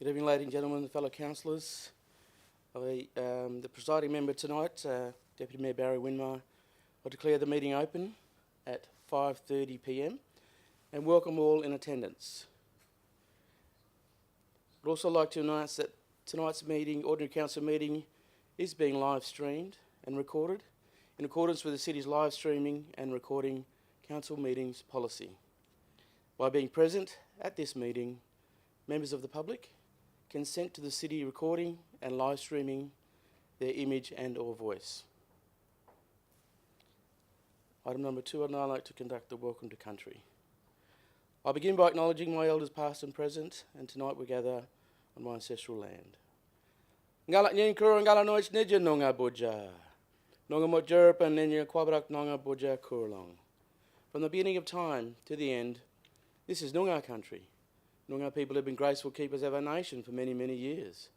Good evening, ladies and gentlemen, and fellow councillors. The presiding member tonight, Deputy Mayor Barry Winmar, I declare the meeting open at 5:30 p.m. and welcome all in attendance. I'd also like to announce that tonight's meeting, ordinary council meeting, is being live streamed and recorded in accordance with the city's live streaming and recording council meetings policy. By being present at this meeting, members of the public consent to the city recording and live streaming their image and or voice. Item number 2, I'd now like to conduct the Welcome to Country. I'll begin by acknowledging my elders past and present, and tonight we gather on my ancestral land. Ngala nyen kuro ngala noich nidja nonga boja. Nonga mojerpa nenya kwabrak nonga boja kurlong. From the beginning of time to the end, this is Noongar country. Noongar people have been graceful keepers of our nation for many, many years.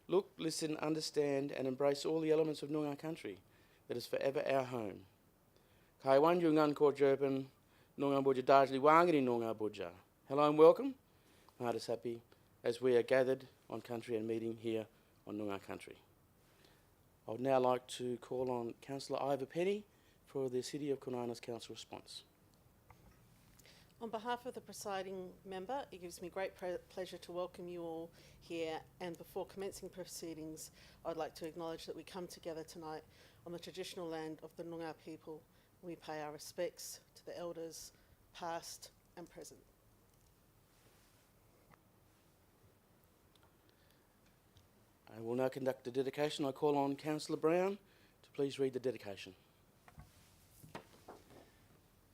Look, listen, understand and embrace all the elements of Noongar country that is forever our home. Hello and welcome. My heart is happy as we are gathered on country and meeting here on Noongar country. I would now like to call on Councillor Ivor Penny for the City of Kwinana's council response. On behalf of the presiding member, it gives me great pleasure to welcome you all here, and before commencing proceedings, I'd like to acknowledge that we come together tonight on the traditional land of the Noongar people. We pay our respects to the elders, past and present. I will now conduct the dedication. I call on Councillor Brown to please read the dedication.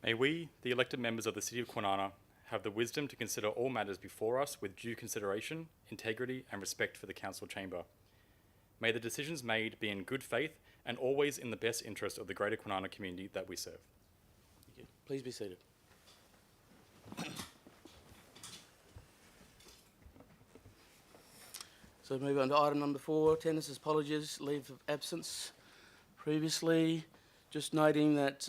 May we, the elected members of the City of Kwinana, have the wisdom to consider all matters before us with due consideration, integrity and respect for the council chamber. May the decisions made be in good faith and always in the best interest of the greater Kwinana community that we serve. Thank you. Please be seated. So move on to item number 4, attendance, apologies, leave of absence. Previously, just noting that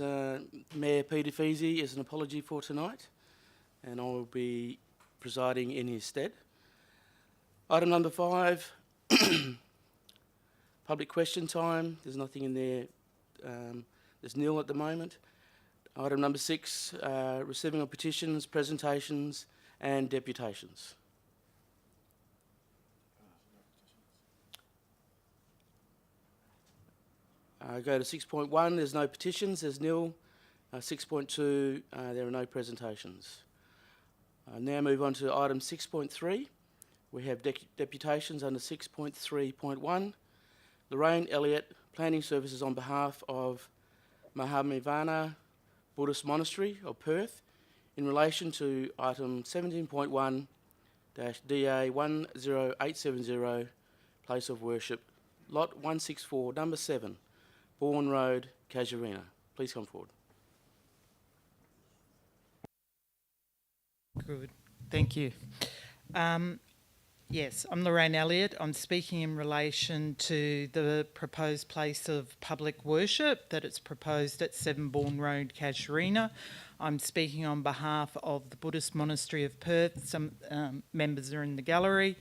Mayor Peter Feasey is an apology for tonight, and I will be presiding in his stead. Item number 5, public question time. There's nothing in there. There's nil at the moment. Item number 6, receiving of petitions, presentations and deputations. Go to 6.1, there's no petitions, there's nil. 6.2, there are no presentations. Now move on to item 6.3. We have deputations under 6.3.1. Lorraine Elliott, Planning Services on behalf of Mahamivana Buddhist Monastery of Perth in relation to item 17.1-DA10870, Place of Worship, Lot 164, number 7. Bourne Road, Casuarina. Please come forward. Good, thank you. Yes, I'm Lorraine Elliott. I'm speaking in relation to the proposed place of public worship that it's proposed at 7 Bourne Road, Casuarina. I'm speaking on behalf of the Buddhist Monastery of Perth. Some members are in the gallery.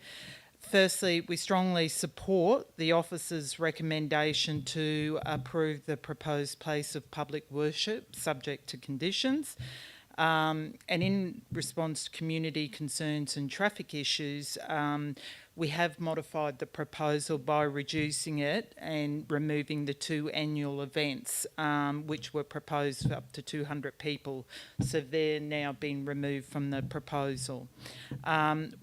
Firstly, we strongly support the officer's recommendation to approve the proposed place of public worship subject to conditions. And in response to community concerns and traffic issues, we have modified the proposal by reducing it and removing the 2 annual events, which were proposed for up to 200 people. So they're now being removed from the proposal.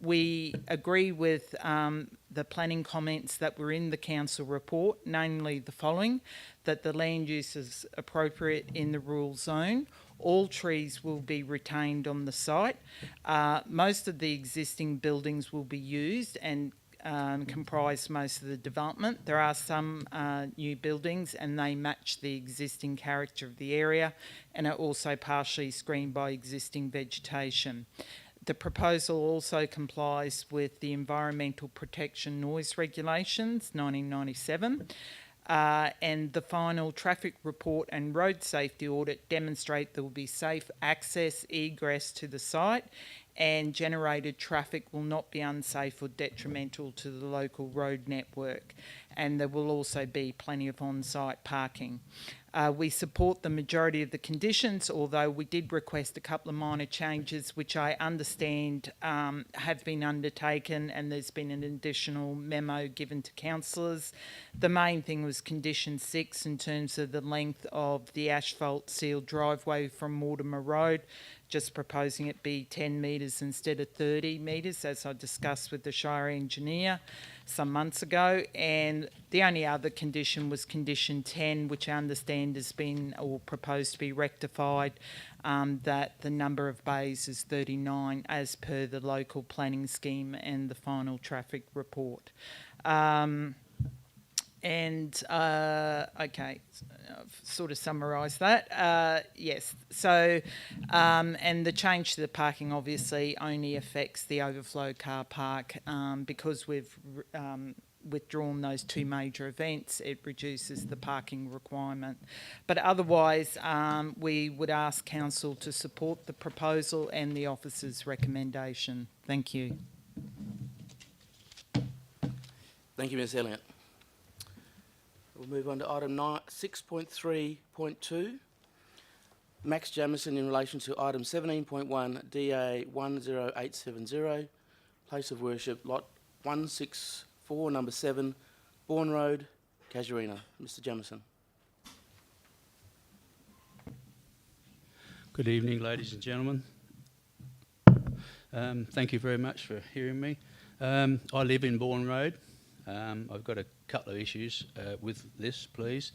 We agree with the planning comments that were in the council report, namely the following: that the land use is appropriate in the rural zone. All trees will be retained on the site. Most of the existing buildings will be used and comprise most of the development. There are some new buildings and they match the existing character of the area and are also partially screened by existing vegetation. The proposal also complies with the Environmental Protection Noise Regulations 1997. and the final traffic report and road safety audit demonstrate there will be safe access, egress to the site, and generated traffic will not be unsafe or detrimental to the local road network. And there will also be plenty of on-site parking. We support the majority of the conditions, although we did request a couple of minor changes, which I understand have been undertaken, and there's been an additional memo given to councillors. The main thing was condition 6 in terms of the length of the asphalt sealed driveway from Mortimer Road, just proposing it be 10 metres instead of 30 metres, as I discussed with the Shire engineer some months ago. And the only other condition was condition 10, which I understand has been or proposed to be rectified, that the number of bays is 39 as per the local planning scheme and the final traffic report. Okay, I've sort of summarised that. Yes, so, and the change to the parking obviously only affects the overflow car park because we've withdrawn those 2 major events. It reduces the parking requirement. But otherwise, we would ask council to support the proposal and the officer's recommendation. Thank you. Thank you, Ms Elliott. We'll move on to item 6.3.2. Max Jamieson in relation to item 17.1 DA 10870, place of worship, lot 164, number 7, Bourne Road, Casuarina. Mr Jamieson. Good evening, ladies and gentlemen. Thank you very much for hearing me. I live in Bourne Road. I've got a couple of issues with this, please.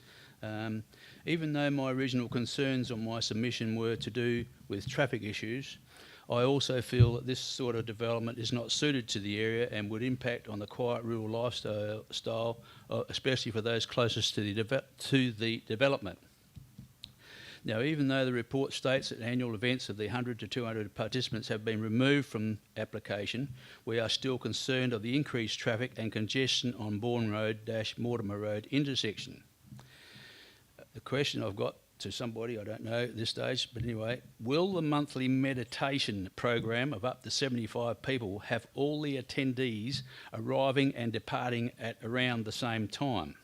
Even though my original concerns on my submission were to do with traffic issues, I also feel that this sort of development is not suited to the area and would impact on the quiet rural lifestyle, especially for those closest to the development. Now, even though the report states that annual events of the 100 to 200 participants have been removed from application, we are still concerned of the increased traffic and congestion on Bourne Road-Mortimer Road intersection. The question I've got to somebody, I don't know at this stage, but anyway, will the monthly meditation program of up to 75 people have all the attendees arriving and departing at around the same time?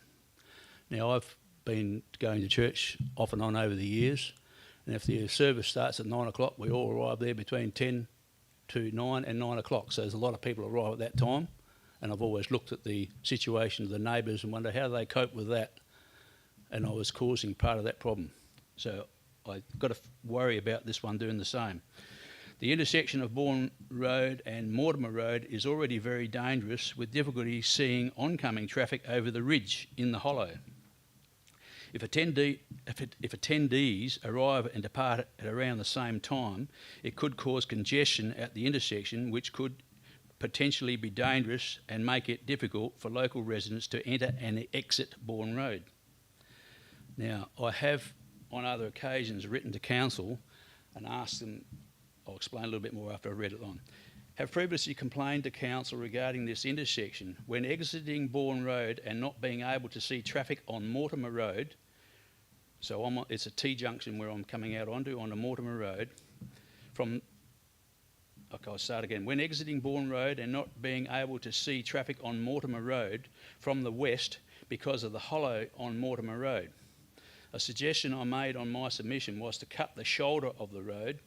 Now, I've been going to church off and on over the years, and if the service starts at 9 o'clock, we all arrive there between 10 to 9 and 9 o'clock. So there's a lot of people arrive at that time, and I've always looked at the situation of the neighbours and wonder how they cope with that, and I was causing part of that problem. So I've got to worry about this one doing the same. The intersection of Bourne Road and Mortimer Road is already very dangerous, with difficulty seeing oncoming traffic over the ridge in the hollow. If attendees arrive and depart at around the same time, it could cause congestion at the intersection, which could potentially be dangerous and make it difficult for local residents to enter and exit Bourne Road. Now, I have on other occasions written to council and asked them, I'll explain a little bit more after I've read it on, have previously complained to council regarding this intersection. When exiting Bourne Road and not being able to see traffic on Mortimer Road, so it's a T-junction where I'm coming out onto Mortimer Road. I'll start again. When exiting Bourne Road and not being able to see traffic on Mortimer Road from the west because of the hollow on Mortimer Road. A suggestion I made on my submission was to cut the shoulder of the road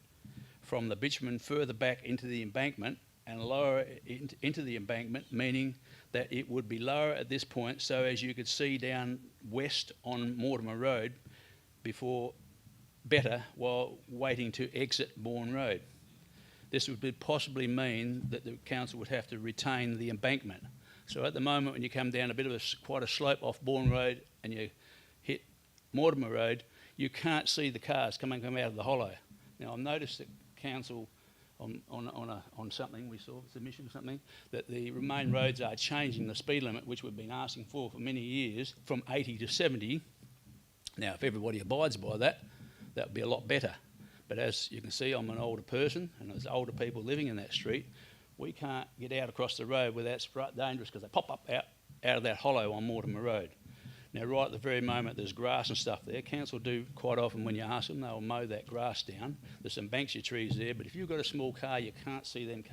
from the bitumen further back into the embankment and lower it into the embankment, meaning that it would be lower at this point so as you could see down west on Mortimer Road better while waiting to exit Bourne Road. This would possibly mean that the council would have to retain the embankment. So at the moment, when you come down a bit of quite a slope off Bourne Road and you hit Mortimer Road, you can't see the cars coming out of the hollow. Now, I've noticed that council on something, we saw a submission or something, that the main roads are changing the speed limit, which we've been asking for many years, from 80 to 70. Now, if everybody abides by that, that would be a lot better. But as you can see, I'm an older person, and there's older people living in that street. We can't get out across the road without it's right dangerous because they pop up out of that hollow on Mortimer Road. Now, right at the very moment, there's grass and stuff there. Council do quite often, when you ask them, they'll mow that grass down. There's some Banksia trees there, but if you've got a small car, you can't see them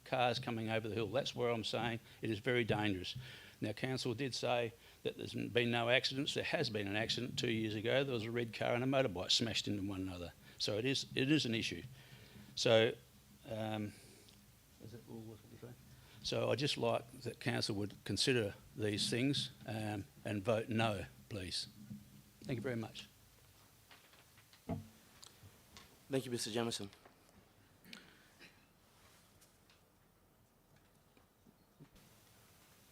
cars coming over the hill. That's where I'm saying it is very dangerous. Now, Council did say that there's been no accidents. There has been an accident 2 years ago. There was a red car and a motorbike smashed into one another. So it is an issue. So, is that all what you're saying? So I'd just like that Council would consider these things and vote no, please. Thank you very much. Thank you, Mr. Jamieson.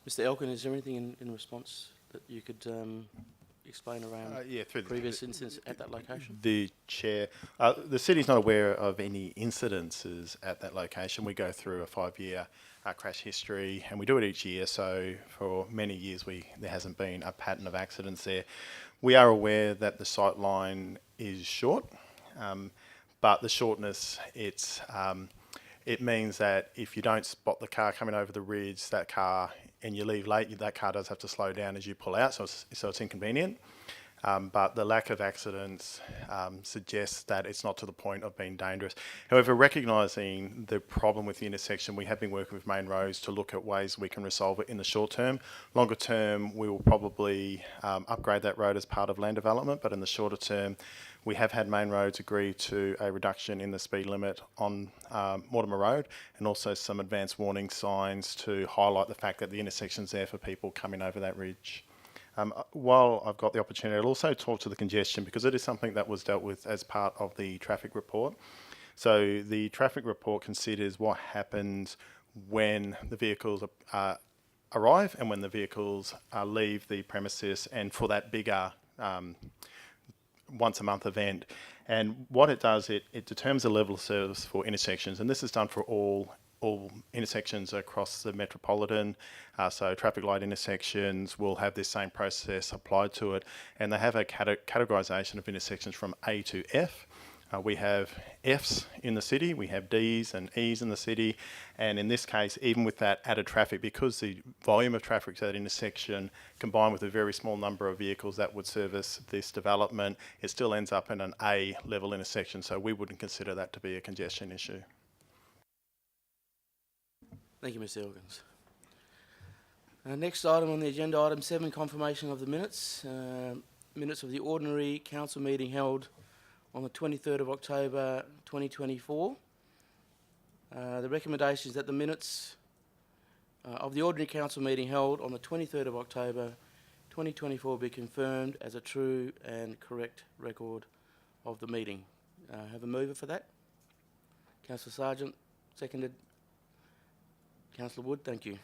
Mr. Elkin, is there anything in response that you could explain around Yeah, through the previous incidents at that location? The chair, the city's not aware of any incidences at that location. We go through a 5-year crash history, and we do it each year. So for many years, there hasn't been a pattern of accidents there. We are aware that the sight line is short, but the shortness, it means that if you don't spot the car coming over the ridge, and you leave late, that car does have to slow down as you pull out, so it's inconvenient. But the lack of accidents suggests that it's not to the point of being dangerous. However, recognising the problem with the intersection, we have been working with Main Roads to look at ways we can resolve it in the short term. Longer term, we will probably upgrade that road as part of land development, but in the shorter term, we have had Main Roads agree to a reduction in the speed limit on Mortimer Road, and also some advanced warning signs to highlight the fact that the intersection's there for people coming over that ridge. While I've got the opportunity, I'll also talk to the congestion, because it is something that was dealt with as part of the traffic report. So the traffic report considers what happens when the vehicles arrive and when the vehicles leave the premises, and for that bigger once a month event. And what it does, it determines the level of service for intersections, and this is done for all intersections across the metropolitan. So traffic light intersections will have this same process applied to it, and they have a categorisation of intersections from A to F. We have Fs in the city, we have Ds and Es in the city, and in this case, even with that added traffic, because the volume of traffic to that intersection combined with a very small number of vehicles that would service this development, it still ends up in an A level intersection, so we wouldn't consider that to be a congestion issue. Thank you, Mr. Elkins. Next item on the agenda, item 7, confirmation of the minutes. Minutes of the ordinary council meeting held on the 23rd of October 2024. The recommendation is that the minutes of the ordinary council meeting held on the 23rd of October 2024 be confirmed as a true and correct record of the meeting. Have a mover for that? Councillor Sargent, seconded. Councillor Wood, thank you.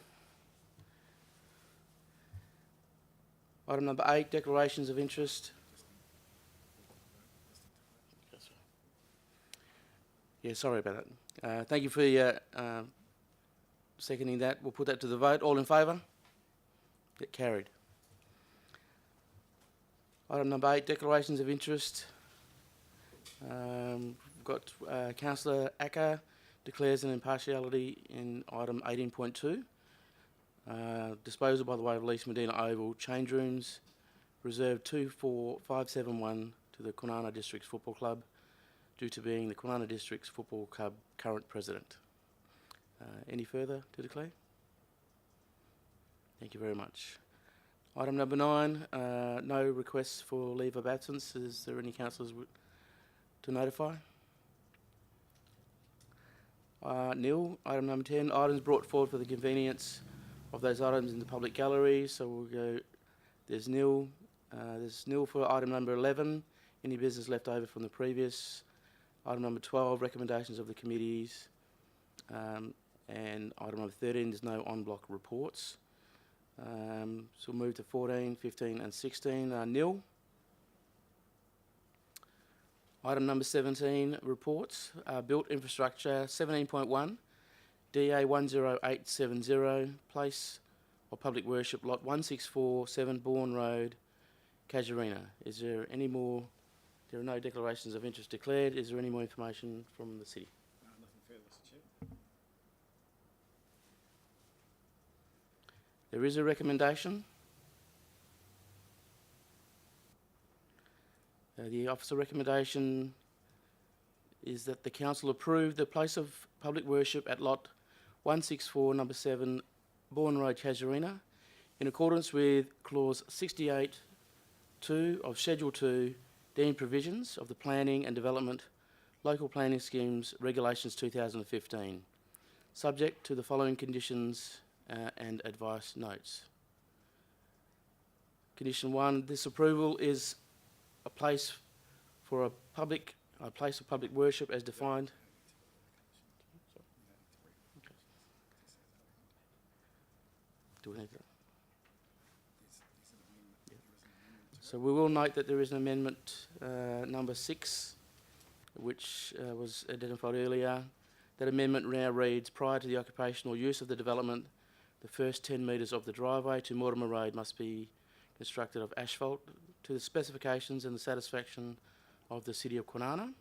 Item number 8, declarations of interest. Yeah, sorry about that. Thank you for your seconding that. We'll put that to the vote. All in favour? Get carried. Item number 8, declarations of interest. We've got Councillor Acker declares an impartiality in item 18.2. Disposal by the way of lease Medina Oval change rooms, reserved 24571 to the Kwinana Districts Football Club, due to being the Kwinana Districts Football Club current president. Any further to declare? Thank you very much. Item number 9, no requests for leave of absence. Is there any councillors to notify? Nil. Item number 10, items brought forward for the convenience of those items in the public gallery. So we'll go, there's nil. There's nil for item number 11, any business left over from the previous. Item number 12, recommendations of the committees. And item number 13, there's no on-block reports. So we'll move to 14, 15 and 16, nil. Item number 17, reports. Built infrastructure 17.1, DA 10870, place of public worship, lot 1647, Bourne Road, Casuarina. Is there any more? There are no declarations of interest declared. Is there any more information from the city? No, nothing further, Mr. Chair. There is a recommendation. The officer recommendation is that the council approve the place of public worship at lot 164, number 7, Bourne Road, Casuarina, in accordance with clause 68(2) of Schedule 2, deemed provisions of the Planning and Development Local Planning Schemes Regulations 2015, subject to the following conditions and advice notes. Condition 1, this approval is a place for a place of public worship as defined. Do we need that? Yeah. So we will note that there is an amendment number 6, which was identified earlier. That amendment now reads, prior to the occupation or use of the development, the first 10 metres of the driveway to Mortimer Road must be constructed of asphalt to the specifications and the satisfaction of the City of Kwinana.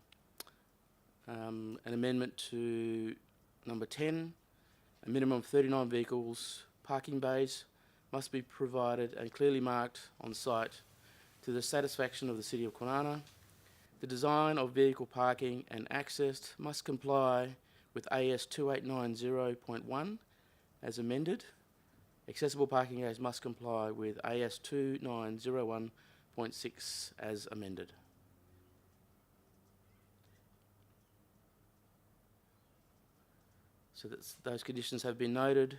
An amendment to number 10, a minimum of 39 vehicles, parking bays must be provided and clearly marked on site to the satisfaction of the City of Kwinana. The design of vehicle parking and access must comply with AS 2890.1 as amended. Accessible parking areas must comply with AS 2901.6 as amended. So those conditions have been noted.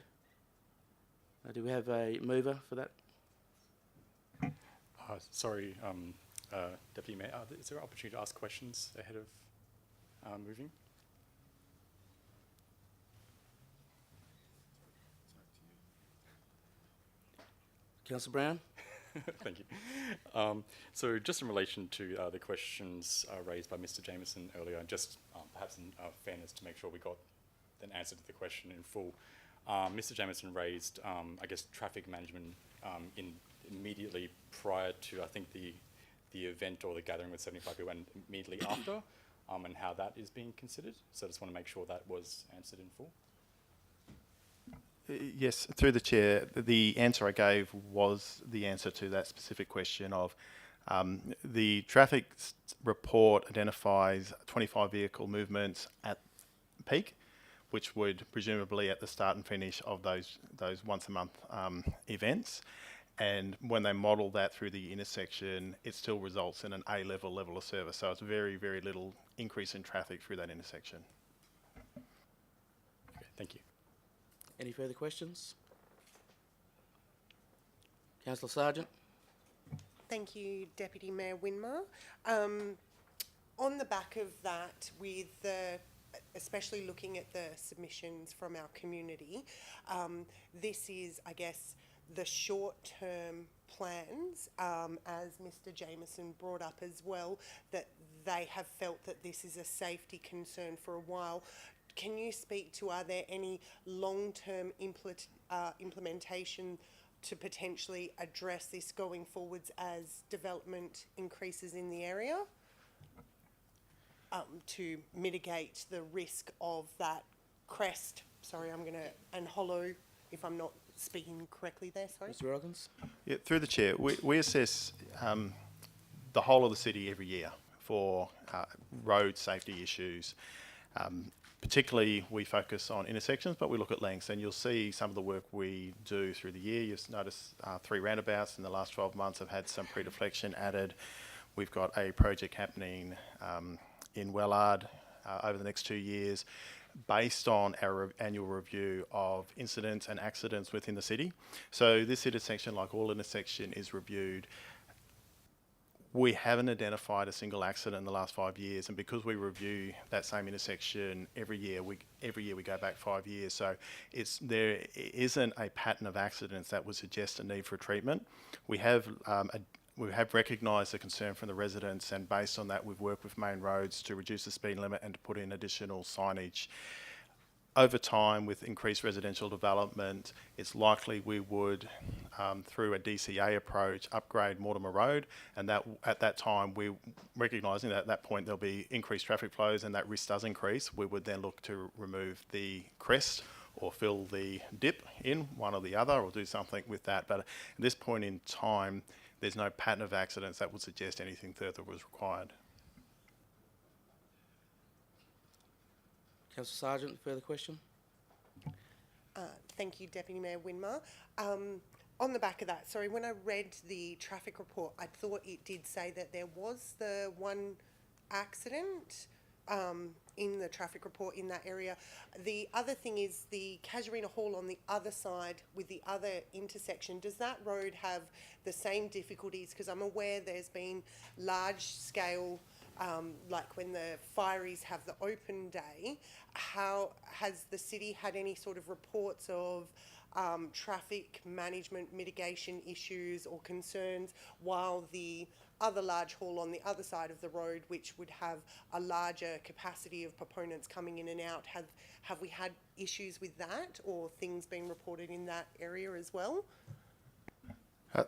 Do we have a mover for that? Sorry, Deputy Mayor, is there an opportunity to ask questions ahead of moving? Councillor Brown? Thank you. So just in relation to the questions raised by Mr. Jameson earlier, just perhaps in fairness to make sure we got an answer to the question in full, Mr. Jameson raised, I guess, traffic management immediately prior to, I think, the event or the gathering with 75 people and immediately after, and how that is being considered. So I just want to make sure that was answered in full. Yes, through the chair, the answer I gave was the answer to that specific question of the traffic report identifies 25 vehicle movements at peak, which would presumably at the start and finish of those once a month events. And when they model that through the intersection, it still results in an A-level level of service. So it's very, very little increase in traffic through that intersection. Okay, thank you. Any further questions? Councillor Sargent? Thank you, Deputy Mayor Winmar. On the back of that, with especially looking at the submissions from our community, this is, I guess, the short-term plans, as Mr. Jameson brought up as well, that they have felt that this is a safety concern for a while. Can you speak to, are there any long-term implementation to potentially address this going forwards as development increases in the area, to mitigate the risk of that crest? Sorry, and hollow, if I'm not speaking correctly there, sorry. Mr. Elkins? Yeah, through the chair, we assess the whole of the city every year for road safety issues. Particularly, we focus on intersections, but we look at lengths, and you'll see some of the work we do through the year. You'll notice 3 roundabouts in the last 12 months have had some pre-deflection added. We've got a project happening in Wellard over the next 2 years based on our annual review of incidents and accidents within the city. So this intersection, like all intersection, is reviewed. We haven't identified a single accident in the last 5 years, and because we review that same intersection every year we go back 5 years. So there isn't a pattern of accidents that would suggest a need for treatment. We have recognised the concern from the residents, and based on that, we've worked with Main Roads to reduce the speed limit and to put in additional signage. Over time, with increased residential development, it's likely we would, through a DCA approach, upgrade Mortimer Road, and that at that time, we recognising that at that point there'll be increased traffic flows and that risk does increase, we would then look to remove the crest or fill the dip in, one or the other, or do something with that. But at this point in time, there's no pattern of accidents that would suggest anything further was required. Councillor Sargent, further question? Thank you, Deputy Mayor Winmar. On the back of that, sorry, when I read the traffic report, I thought it did say that there was the one accident in the traffic report in that area. The other thing is the Casuarina Hall on the other side with the other intersection. Does that road have the same difficulties? Because I'm aware there's been large scale, like when the fireys have the open day. How has the city had any sort of reports of traffic management mitigation issues or concerns, while the other large hall on the other side of the road, which would have a larger capacity of proponents coming in and out, have we had issues with that, or things being reported in that area as well?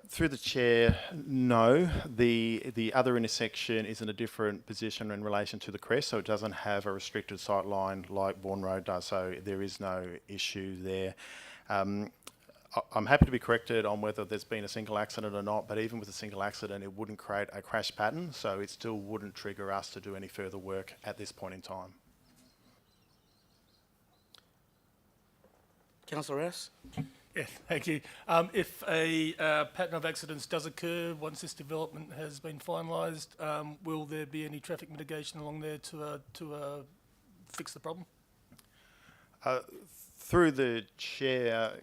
Through the chair, no. The other intersection is in a different position in relation to the crest, so it doesn't have a restricted sight line like Bourne Road does, so there is no issue there. I'm happy to be corrected on whether there's been a single accident or not, but even with a single accident, it wouldn't create a crash pattern, so it still wouldn't trigger us to do any further work at this point in time. Councillor Rouse? Yeah, thank you. If a pattern of accidents does occur once this development has been finalised, will there be any traffic mitigation along there to fix the problem? Through the chair,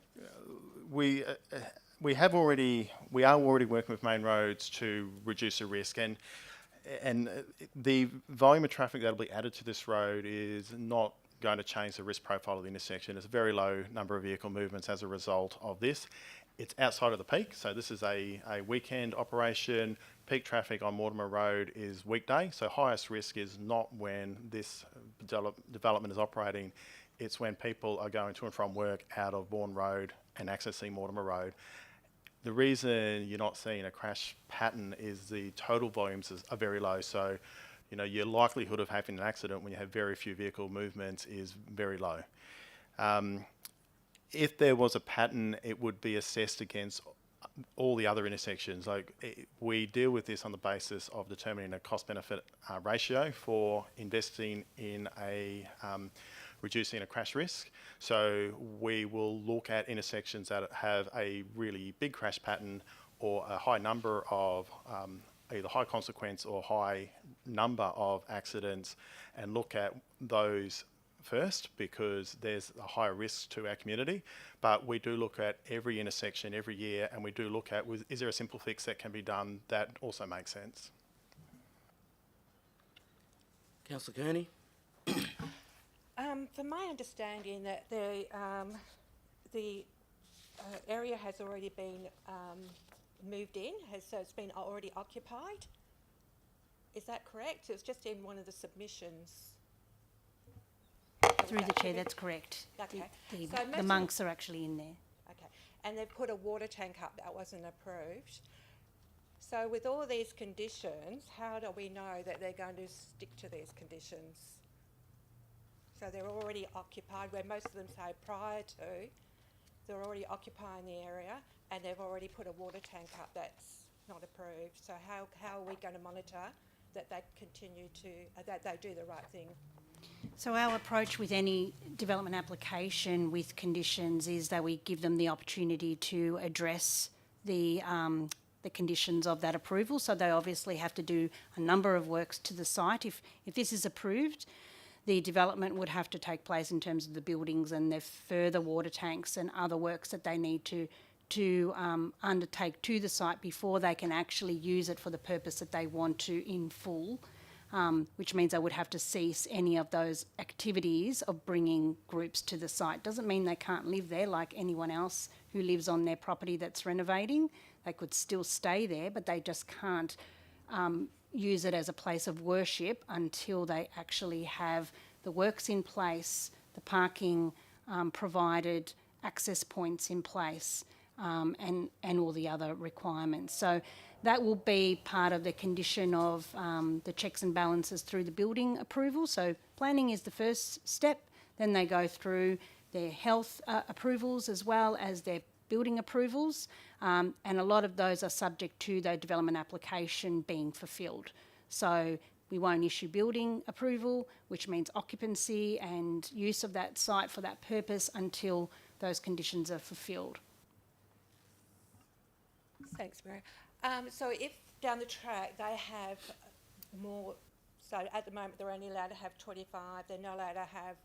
we are already working with Main Roads to reduce the risk, and the volume of traffic that will be added to this road is not going to change the risk profile of the intersection. There's a very low number of vehicle movements as a result of this. It's outside of the peak, so this is a weekend operation. Peak traffic on Mortimer Road is weekday, so highest risk is not when this development is operating. It's when people are going to and from work out of Bourne Road and accessing Mortimer Road. The reason you're not seeing a crash pattern is the total volumes are very low. So, you know, your likelihood of having an accident when you have very few vehicle movements is very low. If there was a pattern, it would be assessed against all the other intersections. We deal with this on the basis of determining a cost-benefit ratio for investing in reducing a crash risk. So we will look at intersections that have a really big crash pattern or a high number of either high consequence or high number of accidents, and look at those first because there's a higher risk to our community. But we do look at every intersection every year, and we do look at, is there a simple fix that can be done that also makes sense? Councillor Kearney? From my understanding, that the area has already been moved in, so it's been already occupied. Is that correct? It was just in one of the submissions. Through the chair, that's correct. Okay. The monks are actually in there. Okay. And they've put a water tank up that wasn't approved. So with all these conditions, how do we know that they're going to stick to these conditions? So they're already occupied, where most of them say prior to, they're already occupying the area, and they've already put a water tank up that's not approved. So how are we going to monitor that they continue to, that they do the right thing? So our approach with any development application with conditions is that we give them the opportunity to address the conditions of that approval. So they obviously have to do a number of works to the site. If this is approved, the development would have to take place in terms of the buildings and their further water tanks and other works that they need to undertake to the site before they can actually use it for the purpose that they want to in full, which means they would have to cease any of those activities of bringing groups to the site. Doesn't mean they can't live there like anyone else who lives on their property that's renovating. They could still stay there, but they just can't use it as a place of worship until they actually have the works in place, the parking provided, access points in place, and all the other requirements. So that will be part of the condition of the checks and balances through the building approval. So planning is the first step, then they go through their health approvals as well as their building approvals, and a lot of those are subject to the development application being fulfilled. So we won't issue building approval, which means occupancy and use of that site for that purpose until those conditions are fulfilled. Thanks, Mary. So if down the track they have more, so at the moment they're only allowed to have 25, they're not allowed to have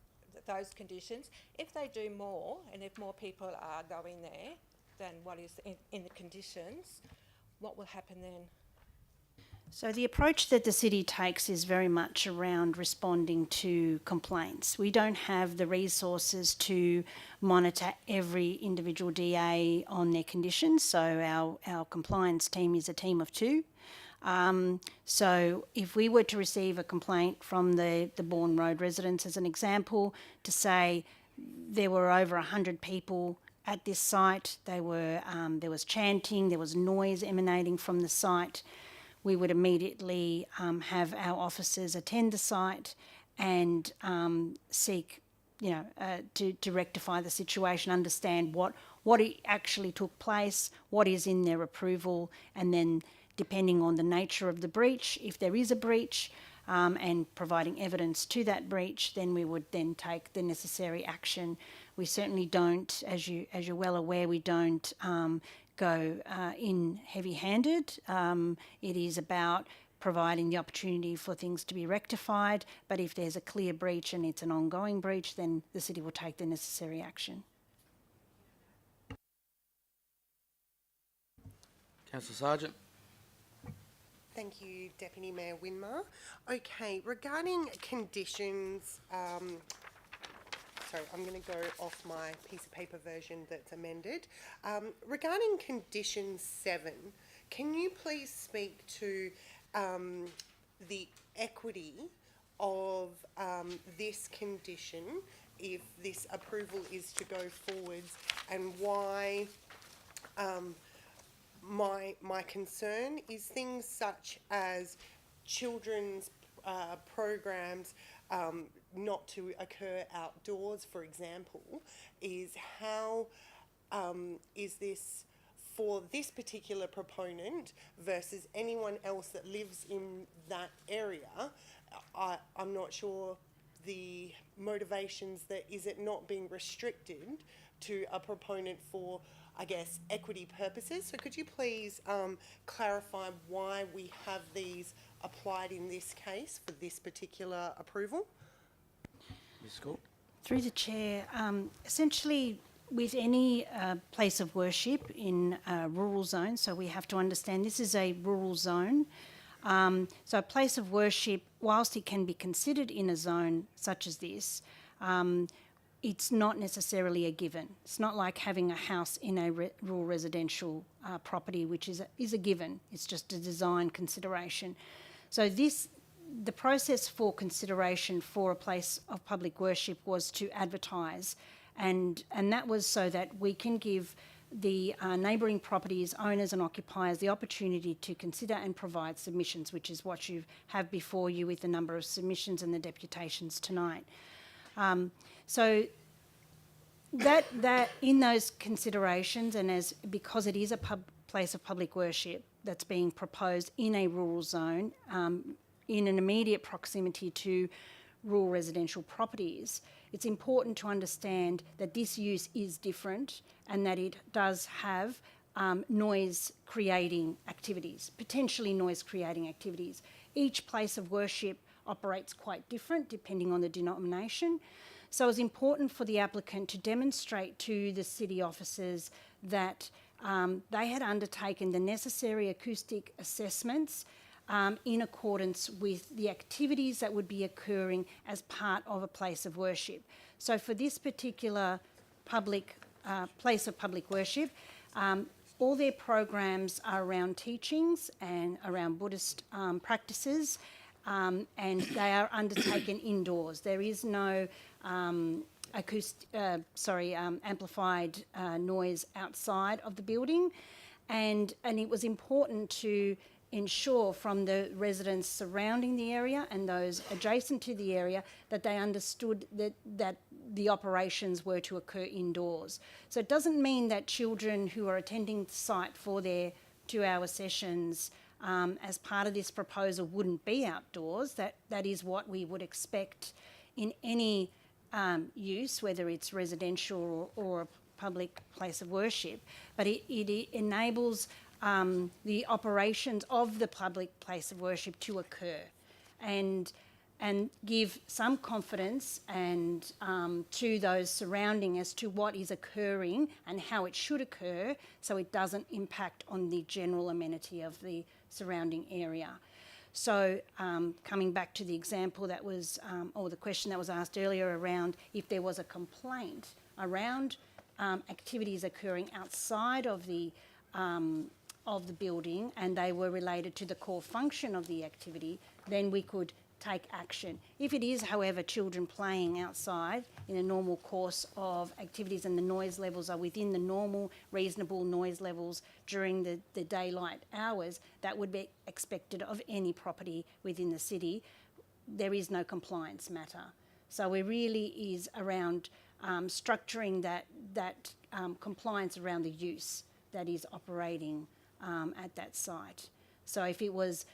those conditions. If they do more, and if more people are going there than what is in the conditions, what will happen then? So the approach that the city takes is very much around responding to complaints. We don't have the resources to monitor every individual DA on their conditions, so our compliance team is a team of 2. So if we were to receive a complaint from the Bourne Road residents, as an example, to say there were over 100 people at this site, there was chanting, there was noise emanating from the site, we would immediately have our officers attend the site and seek, to rectify the situation, understand what actually took place, what is in their approval, and then depending on the nature of the breach, if there is a breach, and providing evidence to that breach, then we would then take the necessary action. We certainly don't, as you're well aware, we don't go in heavy-handed. It is about providing the opportunity for things to be rectified, but if there's a clear breach and it's an ongoing breach, then the city will take the necessary action. Councillor Sargent. Thank you, Deputy Mayor Winmar. Okay, regarding conditions, sorry, I'm going to go off my piece of paper version that's amended. Regarding condition 7, can you please speak to the equity of this condition if this approval is to go forwards, and why my concern is things such as children's programs not to occur outdoors, for example, is how is this for this particular proponent versus anyone else that lives in that area? I'm not sure the motivations that is it not being restricted to a proponent for, I guess, equity purposes. So could you please clarify why we have these applied in this case for this particular approval? Ms. Scott. Through the Chair, essentially with any place of worship in a rural zone, so we have to understand this is a rural zone, so a place of worship, whilst it can be considered in a zone such as this, it's not necessarily a given. It's not like having a house in a rural residential property, which is a given. It's just a design consideration. So the process for consideration for a place of public worship was to advertise, and that was so that we can give the neighbouring properties, owners and occupiers, the opportunity to consider and provide submissions, which is what you have before you with the number of submissions and the deputations tonight. So that in those considerations, and because it is a place of public worship that's being proposed in a rural zone, in an immediate proximity to rural residential properties, it's important to understand that this use is different and that it does have noise-creating activities, potentially noise-creating activities. Each place of worship operates quite different depending on the denomination. So it's important for the applicant to demonstrate to the city officers that they had undertaken the necessary acoustic assessments in accordance with the activities that would be occurring as part of a place of worship. So for this particular place of public worship, all their programs are around teachings and around Buddhist practices, and they are undertaken indoors. There is no amplified noise outside of the building, and it was important to ensure from the residents surrounding the area and those adjacent to the area that they understood that the operations were to occur indoors. So it doesn't mean that children who are attending the site for their 2-hour sessions as part of this proposal wouldn't be outdoors. That is what we would expect in any use, whether it's residential or a public place of worship. But it enables the operations of the public place of worship to occur and give some confidence and to those surrounding as to what is occurring and how it should occur, so it doesn't impact on the general amenity of the surrounding area. So coming back to the example that was, or the question that was asked earlier around if there was a complaint around activities occurring outside of the building and they were related to the core function of the activity, then we could take action. If it is, however, children playing outside in a normal course of activities and the noise levels are within the normal reasonable noise levels during the daylight hours, that would be expected of any property within the city. There is no compliance matter. So it really is around structuring that compliance around the use that is operating at that site. So if it was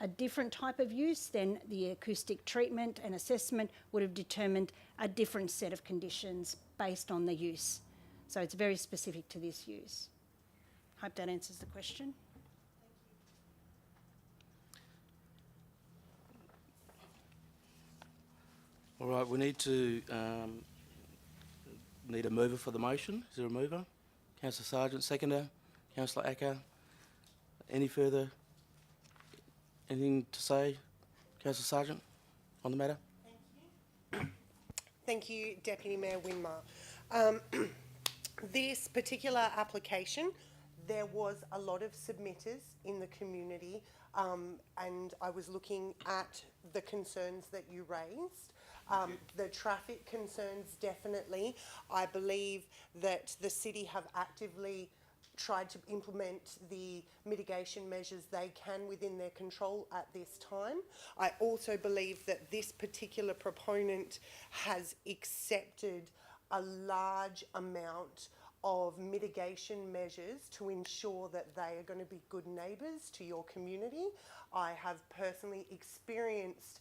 a different type of use, then the acoustic treatment and assessment would have determined a different set of conditions based on the use. So it's very specific to this use. Hope that answers the question. All right, we need a mover for the motion. Is there a mover? Councillor Sargent, seconder. Councillor Acker. Anything to say, Councillor Sargent, on the matter? Thank you, Deputy Mayor Winmar. This particular application, there was a lot of submitters in the community, and I was looking at the concerns that you raised. The traffic concerns, definitely. I believe that the city have actively tried to implement the mitigation measures they can within their control at this time. I also believe that this particular proponent has accepted a large amount of mitigation measures to ensure that they are going to be good neighbours to your community. I have personally experienced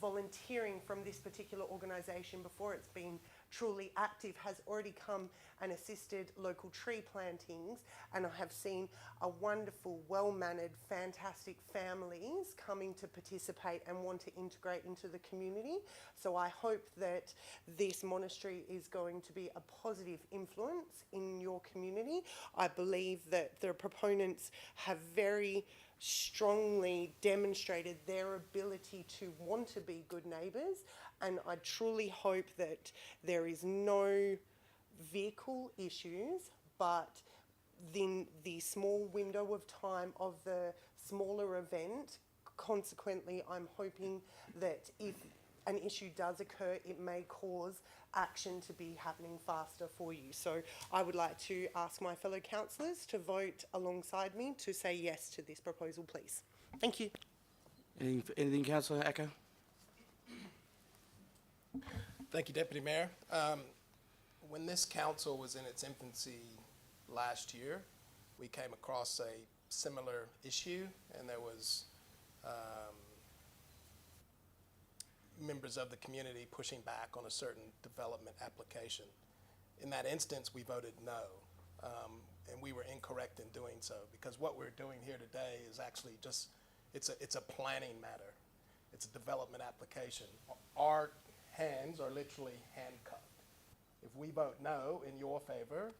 volunteering from this particular organisation before it's been truly active, has already come and assisted local tree plantings, and I have seen a wonderful, well-mannered, fantastic families coming to participate and want to integrate into the community. So I hope that this monastery is going to be a positive influence in your community. I believe that the proponents have very strongly demonstrated their ability to want to be good neighbours, and I truly hope that there is no vehicle issues, but then the small window of time of the smaller event, consequently I'm hoping that if an issue does occur, it may cause action to be happening faster for you. So I would like to ask my fellow councillors to vote alongside me to say yes to this proposal, please. Thank you. Anything, Councillor Acker? Thank you, Deputy Mayor. When this council was in its infancy last year, we came across a similar issue, and there was members of the community pushing back on a certain development application. In that instance, we voted no, and we were incorrect in doing so, because what we're doing here today is actually just, it's a planning matter. It's a development application. Our hands are literally handcuffed. If we vote no in your favor,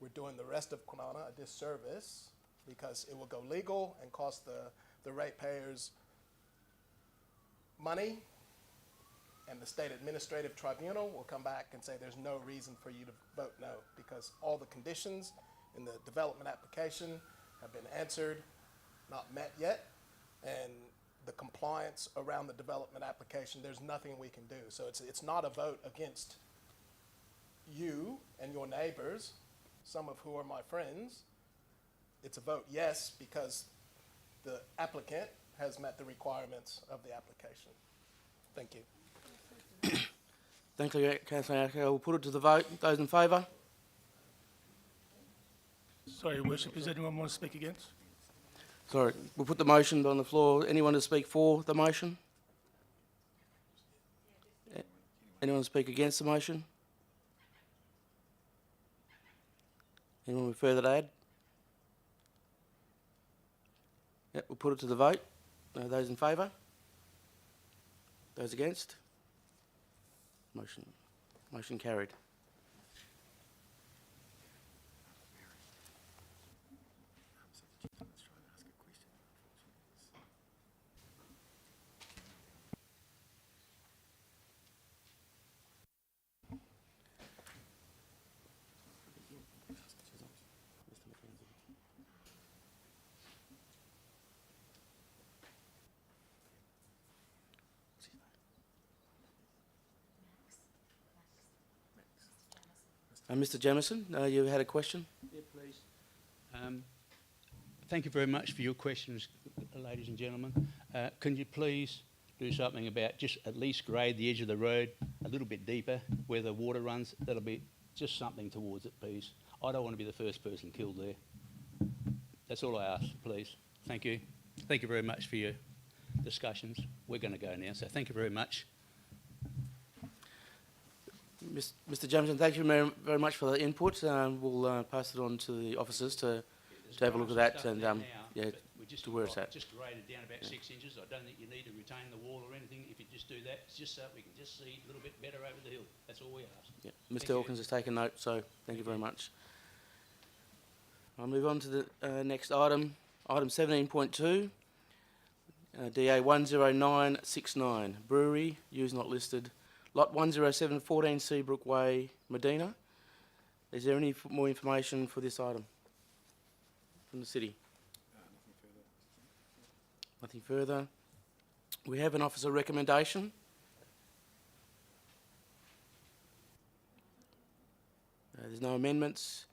we're doing the rest of Kwinana a disservice, because it will go legal and cost the ratepayers money, and the state administrative tribunal will come back and say there's no reason for you to vote no, because all the conditions in the development application have been answered, not met yet, and the compliance around the development application, there's nothing we can do. So it's not a vote against you and your neighbors, some of who are my friends. It's a vote yes, because the applicant has met the requirements of the application. Thank you. Thank you, Councillor Acker. We'll put it to the vote. Those in favour? Sorry, Your Worship, does anyone want to speak against? Sorry, we'll put the motion on the floor. Anyone to speak for the motion? Anyone to speak against the motion? Anyone with further to add? Yep, we'll put it to the vote. Those in favour? Those against? Motion carried. Mr. Jamieson, you had a question? Yeah, please. Thank you very much for your questions, ladies and gentlemen. Can you please do something about just at least grade the edge of the road a little bit deeper where the water runs? That'll be just something towards it, please. I don't want to be the first person killed there. That's all I ask, please. Thank you. Thank you very much for your discussions. We're going to go now, so thank you very much. Mr. Jamieson, thank you very much for the input. We'll pass it on to the officers to have a look at that and yeah, to where it's at. Just grade it down about 6 inches. I don't think you need to retain the wall or anything. If you just do that, it's just so we can just see a little bit better over the hill. That's all we ask. Yeah. Mr. Hawkins has taken note, so thank you very much. I'll move on to the next item, item 17.2, DA 10969, brewery, use not listed, lot 10714 Seabrook Way, Medina. Is there any more information for this item from the city? Nothing further. We have an officer recommendation. There's no amendments.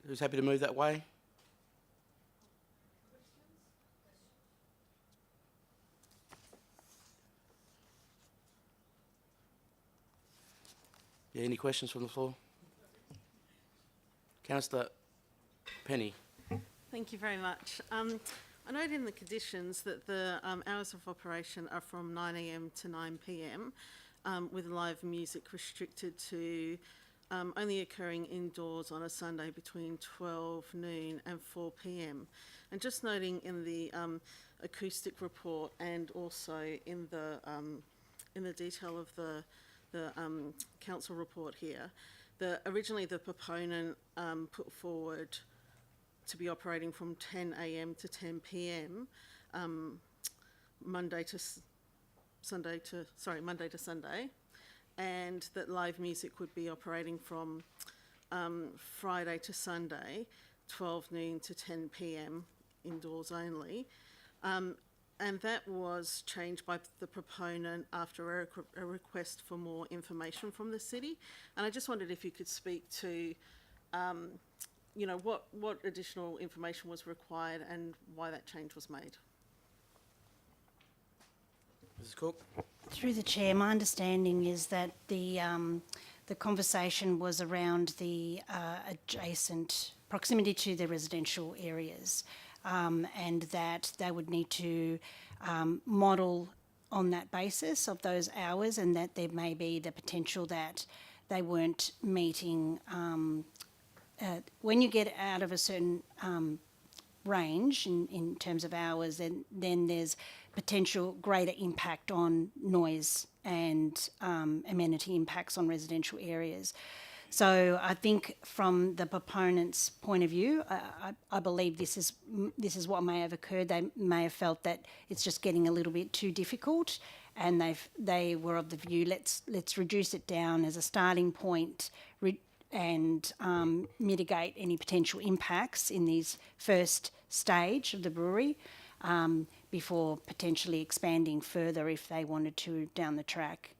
Who's happy to move that way? Yeah, any questions from the floor? Councillor Penny. Thank you very much. I note in the conditions that the hours of operation are from 9 a.m. to 9 p.m. With live music restricted to only occurring indoors on a Sunday between 12 noon and 4 p.m. And just noting in the acoustic report and also in the detail of the council report here, originally the proponent put forward to be operating from 10 a.m. to 10 p.m. Monday to Sunday, and that live music would be operating from Friday to Sunday, 12 noon to 10 p.m. indoors only. And that was changed by the proponent after a request for more information from the city. And I just wondered if you could speak to, you know, what additional information was required and why that change was made. Mrs. Cook? Through the chair, my understanding is that the conversation was around the adjacent proximity to the residential areas, and that they would need to model on that basis of those hours, and that there may be the potential that they weren't meeting. When you get out of a certain range in terms of hours, then there's potential greater impact on noise and amenity impacts on residential areas. So I think from the proponent's point of view, I believe this is what may have occurred. They may have felt that it's just getting a little bit too difficult, and they were of the view, let's reduce it down as a starting point and mitigate any potential impacts in this first stage of the brewery before potentially expanding further if they wanted to down the track.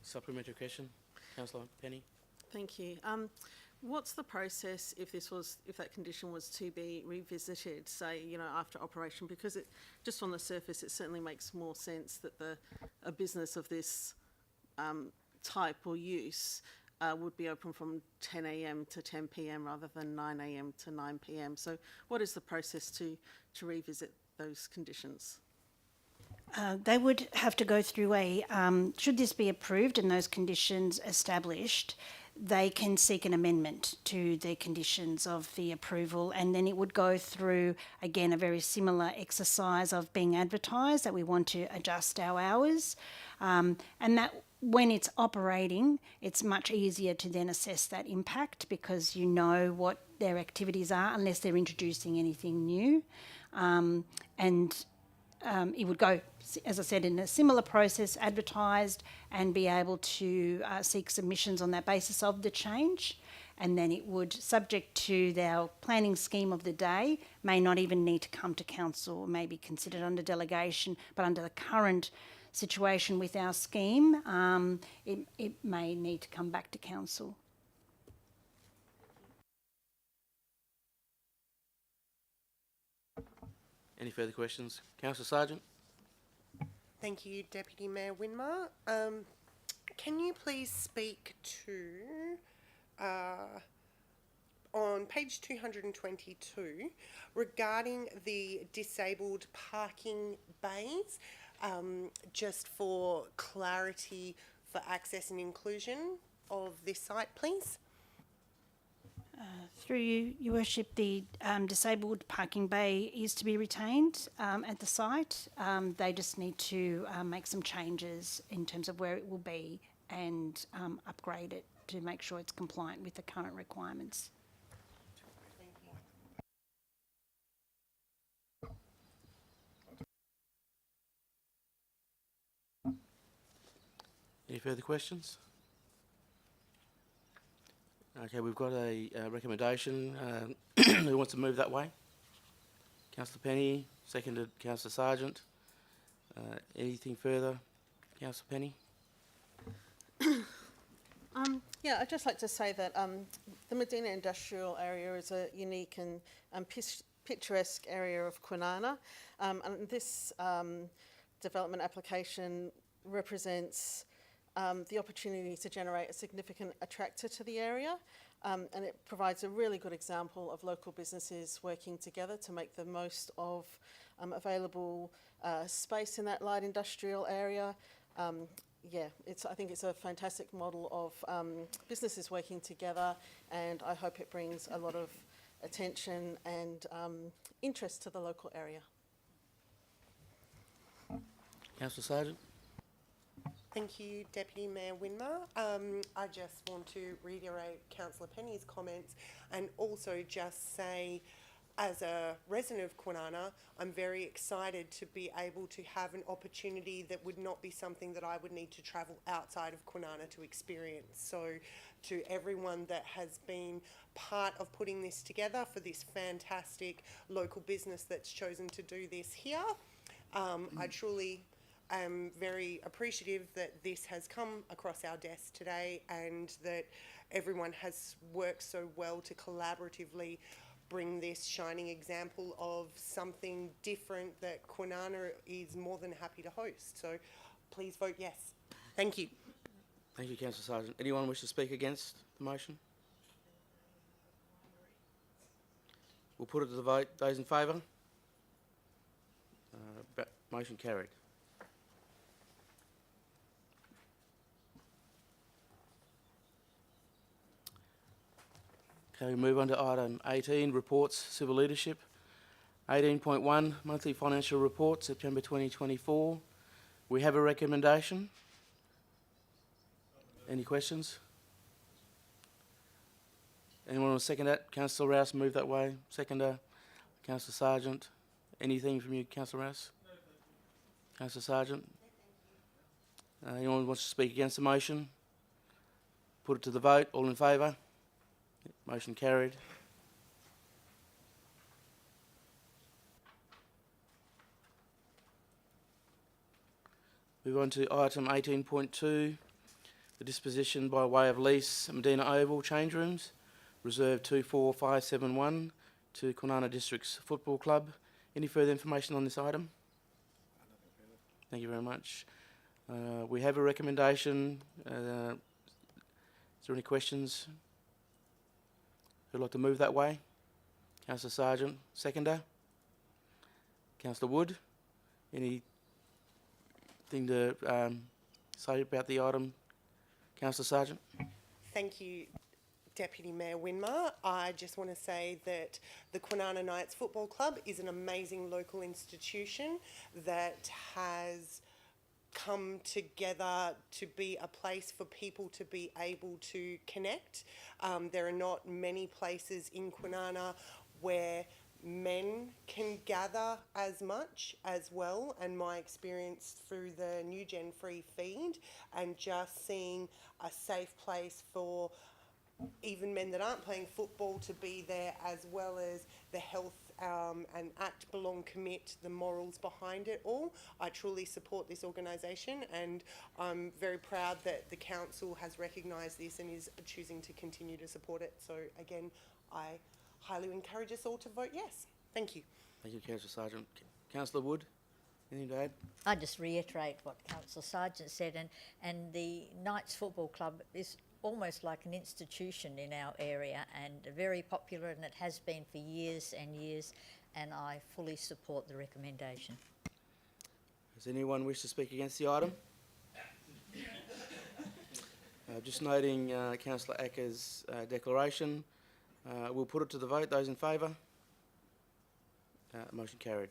Supplementary question, Councillor Penny. Thank you. What's the process if that condition was to be revisited, say, after operation? Because just on the surface, it certainly makes more sense that a business of this type or use would be open from 10 a.m. to 10 p.m. rather than 9 a.m. to 9 p.m. So what is the process to revisit those conditions? They would have to go through should this be approved and those conditions established, they can seek an amendment to the conditions of the approval, and then it would go through, again, a very similar exercise of being advertised that we want to adjust our hours. And that when it's operating, it's much easier to then assess that impact because you know what their activities are unless they're introducing anything new. It would go, as I said, in a similar process, advertised, and be able to seek submissions on that basis of the change. And then it would, subject to our planning scheme of the day, may not even need to come to council, or may be considered under delegation, but under the current situation with our scheme, it may need to come back to council. Any further questions? Councillor Sargent? Thank you, Deputy Mayor Winmar. Can you please speak to, on page 222, regarding the disabled parking bays, just for clarity for access and inclusion of this site, please? Through you, Your Worship, the disabled parking bay is to be retained at the site. They just need to make some changes in terms of where it will be and upgrade it to make sure it's compliant with the current requirements. Any further questions? Okay, we've got a recommendation. Who wants to move that way? Councillor Penny, seconded Councillor Sargent. Anything further? Councillor Penny? Yeah, I'd just like to say that the Medina Industrial Area is a unique and picturesque area of Kwinana, and this development application represents the opportunity to generate a significant attractor to the area, and it provides a really good example of local businesses working together to make the most of available space in that light industrial area. Yeah, I think it's a fantastic model of businesses working together, and I hope it brings a lot of attention and interest to the local area. Councillor Sargent? Thank you, Deputy Mayor Winmar. I just want to reiterate Councillor Penny's comments and also just say, as a resident of Kwinana, I'm very excited to be able to have an opportunity that would not be something that I would need to travel outside of Kwinana to experience. So to everyone that has been part of putting this together for this fantastic local business that's chosen to do this here, I truly am very appreciative that this has come across our desk today and that everyone has worked so well to collaboratively bring this shining example of something different that Kwinana is more than happy to host. So please vote yes. Thank you. Thank you, Councillor Sargent. Anyone wish to speak against the motion? We'll put it to the vote. Those in favour? Motion carried. Okay, we move on to item 18, reports, civil leadership. 18.1, monthly financial report, September 2024. We have a recommendation. Any questions? Anyone want to second that? Councillor Rouse, move that way. Seconder, Councillor Sargent. Anything from you, Councillor Rouse? No, thank you. Councillor Sargent? Anyone wants to speak against the motion? Put it to the vote. All in favour? Motion carried. Move on to item 18.2, the disposition by way of lease Medina Oval change rooms Reserve 24571 to Kwinana Districts Football Club. Any further information on this item? Thank you very much. We have a recommendation. Is there any questions? Who'd like to move that way? Councillor Sargent, seconder. Councillor Wood, anything to say about the item? Councillor Sargent. Thank you, Deputy Mayor Winmar. I just want to say that the Kwinana Knights Football Club is an amazing local institution that has come together to be a place for people to be able to connect. There are not many places in Kwinana where men can gather as much as well, and my experience through the New Gen Free feed and just seeing a safe place for even men that aren't playing football to be there, as well as the health and act, belong, commit, the morals behind it all. I truly support this organisation, and I'm very proud that the council has recognised this and is choosing to continue to support it. So again, I highly encourage us all to vote yes. Thank you. Thank you, Councillor Sargent. Councillor Wood, anything to add? I just reiterate what Councillor Sargent said, and the Knights Football Club is almost like an institution in our area and very popular, and it has been for years and years, and I fully support the recommendation. Does anyone wish to speak against the item? Just noting Councillor Acker's declaration. We'll put it to the vote. Those in favour? Motion carried.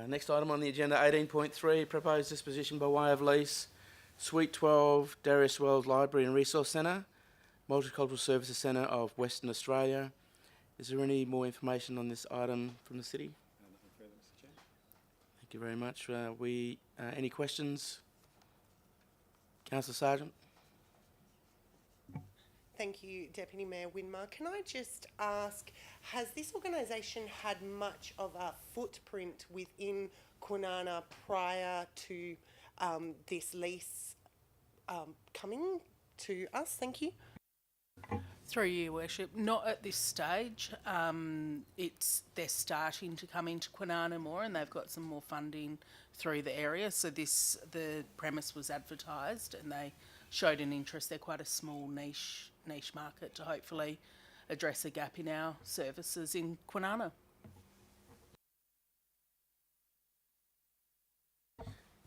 Next item on the agenda, 18.3, proposed disposition by way of lease, Suite 12, Darius Wells Library and Resource Centre, Multicultural Services Centre of Western Australia. Is there any more information on this item from the city? Nothing further, Mr. Chair. Thank you very much. Any questions? Councillor Sargent. Thank you, Deputy Mayor Winmar. Can I just ask, has this organisation had much of a footprint within Kwinana prior to this lease coming to us? Thank you. Through you, Your Worship, not at this stage. They're starting to come into Kwinana more, and they've got some more funding through the area. So the premise was advertised, and they showed an interest. They're quite a small niche market to hopefully address a gap in our services in Kwinana.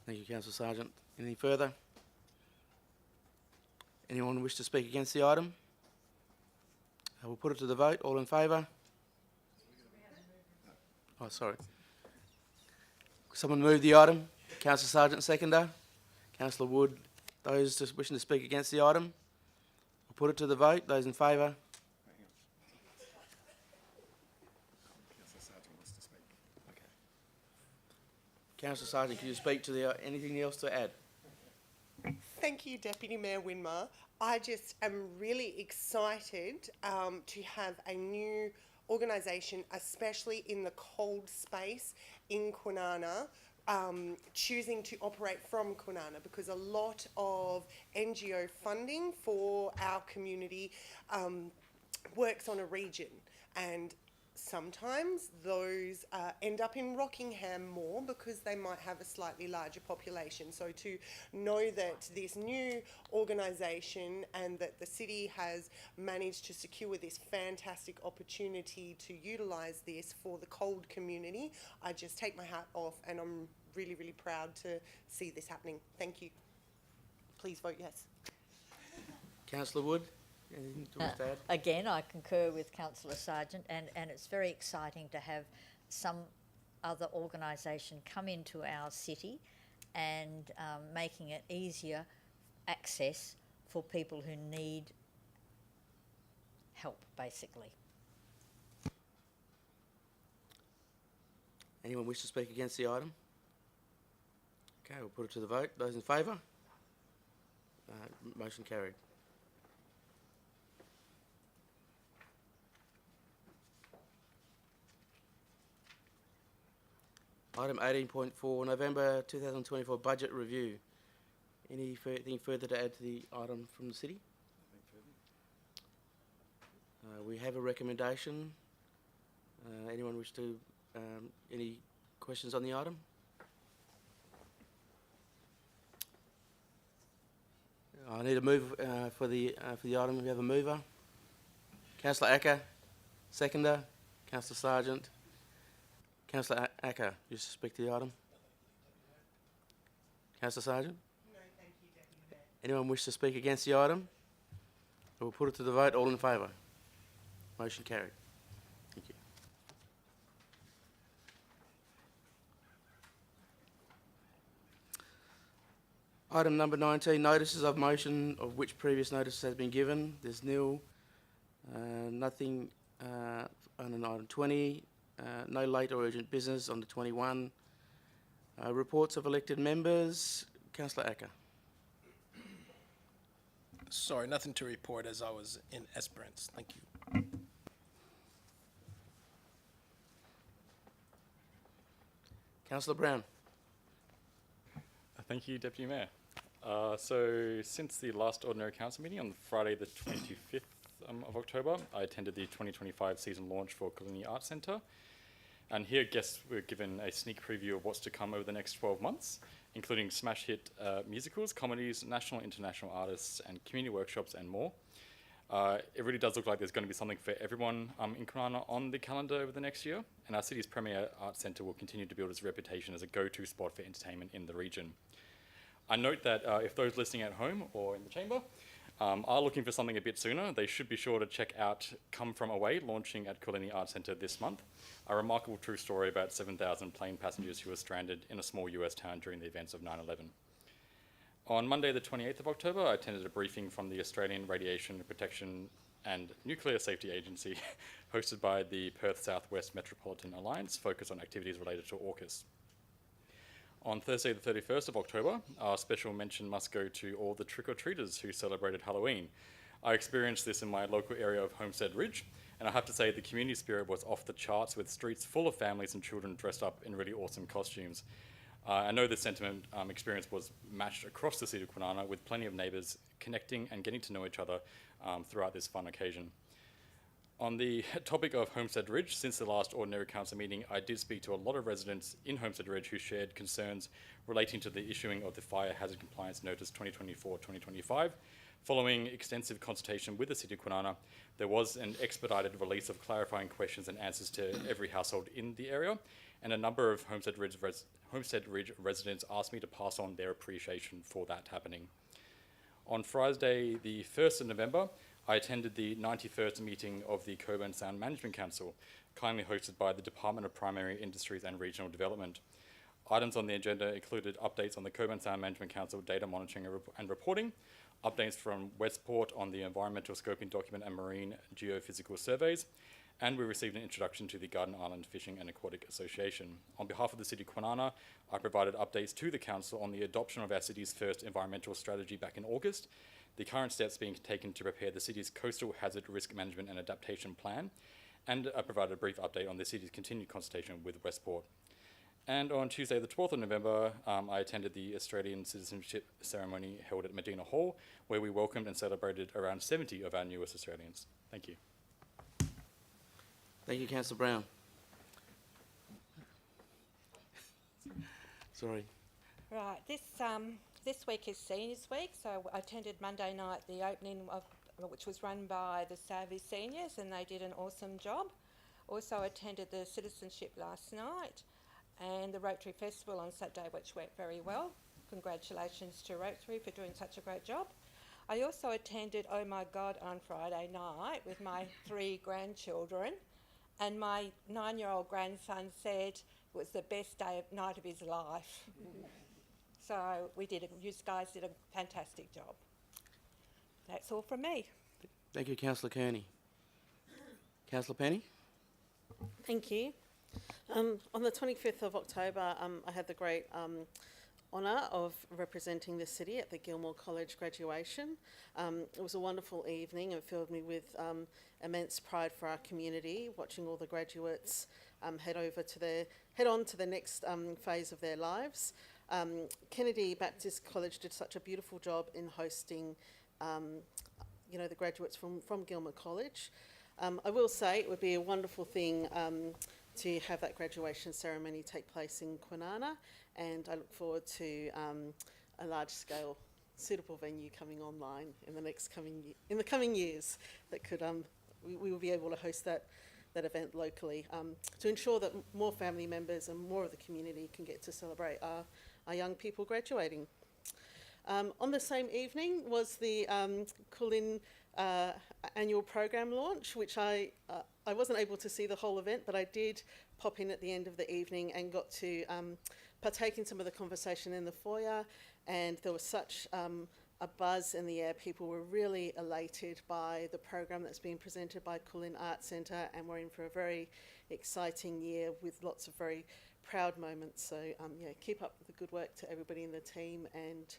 Thank you, Councillor Sargent. Anything further? Anyone wish to speak against the item? We'll put it to the vote. All in favour? Oh, sorry. Someone move the item. Councillor Sargent, seconder. Councillor Wood. Those just wishing to speak against the item? We'll put it to the vote. Those in favour? Councillor Sargent wants to speak. Okay. Councillor Sargent, can you speak to anything else to add? Thank you, Deputy Mayor Winmar. I just am really excited to have a new organisation, especially in the cold space in Kwinana, choosing to operate from Kwinana, because a lot of NGO funding for our community works on a region, and sometimes those end up in Rockingham more because they might have a slightly larger population. So to know that this new organisation and that the city has managed to secure this fantastic opportunity to utilise this for the cold community, I just take my hat off, and I'm really, really proud to see this happening. Thank you. Please vote yes. Councillor Wood, anything to add? Again, I concur with Councillor Sargent, and it's very exciting to have some other organisation come into our city and making it easier access for people who need help, basically. Anyone wish to speak against the item? Okay, we'll put it to the vote. Those in favour? Motion carried. Item 18.4, November 2024 budget review. Anything further to add to the item from the city? We have a recommendation. Anyone wish to, any questions on the item? I need a move for the item. We have a mover. Councillor Acker, seconder. Councillor Sargent. Councillor Acker, you speak to the item? Councillor Sargent? No, thank you, Deputy Mayor. Anyone wish to speak against the item? We'll put it to the vote. All in favour? Motion carried. Thank you. Item number 19, notices of motion of which previous notice has been given. There's nil. Nothing on an item 20. No late or urgent business on the 21. Reports of elected members. Councillor Acker. Sorry, nothing to report as I was in Esperance. Thank you. Councillor Brown. Thank you, Deputy Mayor. So since the last Ordinary Council meeting on Friday the 25th of October, I attended the 2025 season launch for Kalini Arts Centre. And here guests were given a sneak preview of what's to come over the next 12 months, including smash hit musicals, comedies, national and international artists, and community workshops and more. It really does look like there's going to be something for everyone in Kwinana on the calendar over the next year, and our city's premier arts centre will continue to build its reputation as a go-to spot for entertainment in the region. I note that if those listening at home or in the chamber are looking for something a bit sooner, they should be sure to check out Come From Away, launching at Kalini Arts Centre this month, a remarkable true story about 7,000 plane passengers who were stranded in a small US town during the events of 9/11. On Monday the 28th of October, I attended a briefing from the Australian Radiation Protection and Nuclear Safety Agency, hosted by the Perth Southwest Metropolitan Alliance, focused on activities related to AUKUS. On Thursday the 31st of October, our special mention must go to all the trick-or-treaters who celebrated Halloween. I experienced this in my local area of Homestead Ridge, and I have to say the community spirit was off the charts, with streets full of families and children dressed up in really awesome costumes. I know the sentiment experience was matched across the city of Kwinana, with plenty of neighbours connecting and getting to know each other throughout this fun occasion. On the topic of Homestead Ridge, since the last Ordinary Council meeting, I did speak to a lot of residents in Homestead Ridge who shared concerns relating to the issuing of the Fire Hazard Compliance Notice 2024-2025. Following extensive consultation with the City of Kwinana, there was an expedited release of clarifying questions and answers to every household in the area, and a number of Homestead Ridge residents asked me to pass on their appreciation for that happening. On Friday, the 1st of November, I attended the 91st meeting of the Cockburn Sound Management Council, kindly hosted by the Department of Primary Industries and Regional Development. Items on the agenda included updates on the Cockburn Sound Management Council data monitoring and reporting, updates from Westport on the environmental scoping document and marine geophysical surveys, and we received an introduction to the Garden Island Fishing and Aquatic Association. On behalf of the City of Kwinana, I provided updates to the Council on the adoption of our city's first environmental strategy back in August, the current steps being taken to prepare the city's coastal hazard risk management and adaptation plan, and I provided a brief update on the city's continued consultation with Westport. And on Tuesday the 12th of November, I attended the Australian citizenship ceremony held at Medina Hall, where we welcomed and celebrated around 70 of our newest Australians. Thank you. Thank you, Councillor Brown. Sorry. Right, this week is Seniors Week, so I attended Monday night the opening of, which was run by the Savvy Seniors, and they did an awesome job. Also attended the Citizenship last night and the Rotary Festival on Saturday, which went very well. Congratulations to Rotary for doing such a great job. I also attended Oh My God on Friday night with my 3 grandchildren, and my 9-year-old grandson said it was the best night of his life. So you guys did a fantastic job. That's all from me. Thank you, Councillor Kearney. Councillor Penny? Thank you. On the 25th of October, I had the great honour of representing the city at the Gilmore College graduation. It was a wonderful evening and filled me with immense pride for our community, watching all the graduates head over to their head on to the next phase of their lives. Kennedy Baptist College did such a beautiful job in hosting, the graduates from Gilmer College. I will say it would be a wonderful thing to have that graduation ceremony take place in Kwinana, and I look forward to a large-scale suitable venue coming online in the coming years that could we will be able to host that event locally to ensure that more family members and more of the community can get to celebrate our young people graduating. On the same evening was the Kulin annual program launch, which I wasn't able to see the whole event, but I did pop in at the end of the evening and got to partake in some of the conversation in the foyer, and there was such a buzz in the air. People were really elated by the program that's being presented by Kulin Arts Centre, and we're in for a very exciting year with lots of very proud moments. So keep up the good work to everybody in the team, and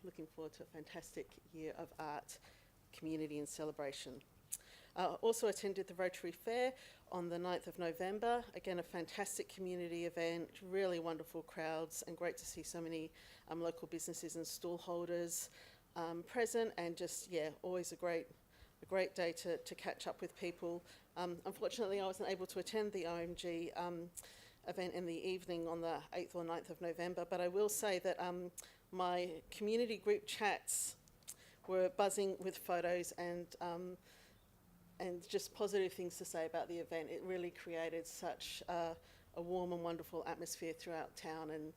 looking forward to a fantastic year of art, community and celebration. Also attended the Rotary Fair on the 9th of November. Again, a fantastic community event, really wonderful crowds, and great to see so many local businesses and stall holders present, and just, always a great day to catch up with people. Unfortunately, I wasn't able to attend the OMG event in the evening on the 8th or 9th of November, but I will say that my community group chats were buzzing with photos and just positive things to say about the event. It really created such a warm and wonderful atmosphere throughout town, and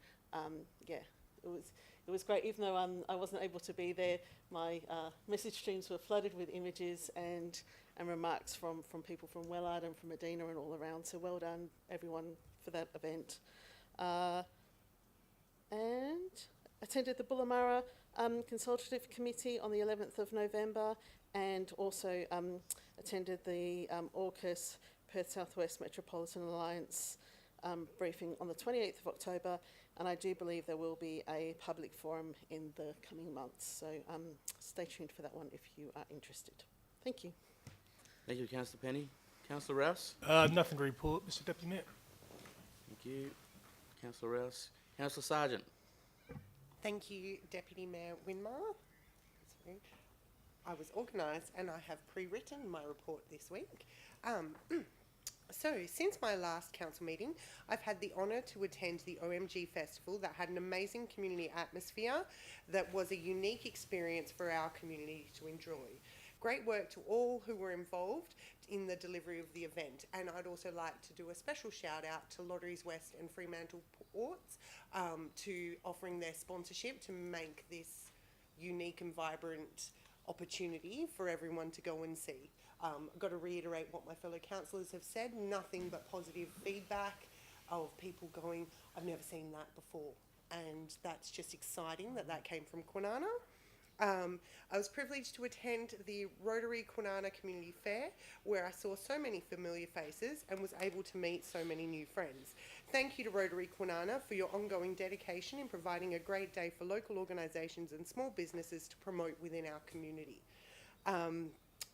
it was great. Even though I wasn't able to be there, my message streams were flooded with images and remarks from people from Wellard and from Medina and all around. So well done, everyone, for that event. And attended the Bullamara Consultative Committee on the 11th of November, and also attended the AUKUS Perth Southwest Metropolitan Alliance briefing on the 28th of October, and I do believe there will be a public forum in the coming months, so stay tuned for that one if you are interested. Thank you. Thank you, Councillor Penny. Councillor Rouse? Nothing to report, Mr Deputy Mayor. Thank you, Councillor Rouse. Councillor Sargent? Thank you, Deputy Mayor Winmar. Sorry. I was organised and I have pre-written my report this week. So, since my last council meeting, I've had the honour to attend the OMG Festival that had an amazing community atmosphere that was a unique experience for our community to enjoy. Great work to all who were involved in the delivery of the event, and I'd also like to do a special shout out to Lotteries West and Fremantle Ports to offering their sponsorship to make this unique and vibrant opportunity for everyone to go and see. I've got to reiterate what my fellow councillors have said, nothing but positive feedback of people going, I've never seen that before, and that's just exciting that came from Kwinana. I was privileged to attend the Rotary Kwinana Community Fair, where I saw so many familiar faces and was able to meet so many new friends. Thank you to Rotary Kwinana for your ongoing dedication in providing a great day for local organisations and small businesses to promote within our community.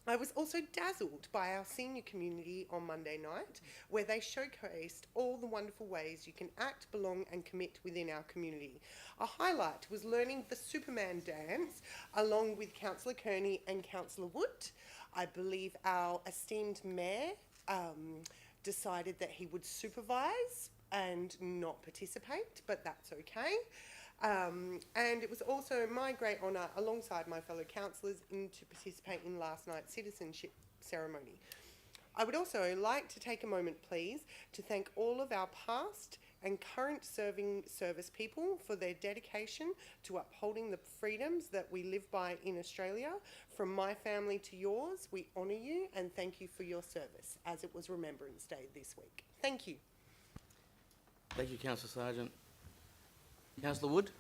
I was also dazzled by our senior community on Monday night, where they showcased all the wonderful ways you can act, belong and commit within our community. A highlight was learning the Superman dance along with Councillor Kearney and Councillor Wood. I believe our esteemed mayor decided that he would supervise and not participate, but that's okay. And it was also my great honour, alongside my fellow councillors, to participate in last night's citizenship ceremony. I would also like to take a moment, please, to thank all of our past and current serving service people for their dedication to upholding the freedoms that we live by in Australia. From my family to yours, we honour you and thank you for your service, as it was Remembrance Day this week. Thank you. Thank you, Councillor Sargent. Councillor Wood?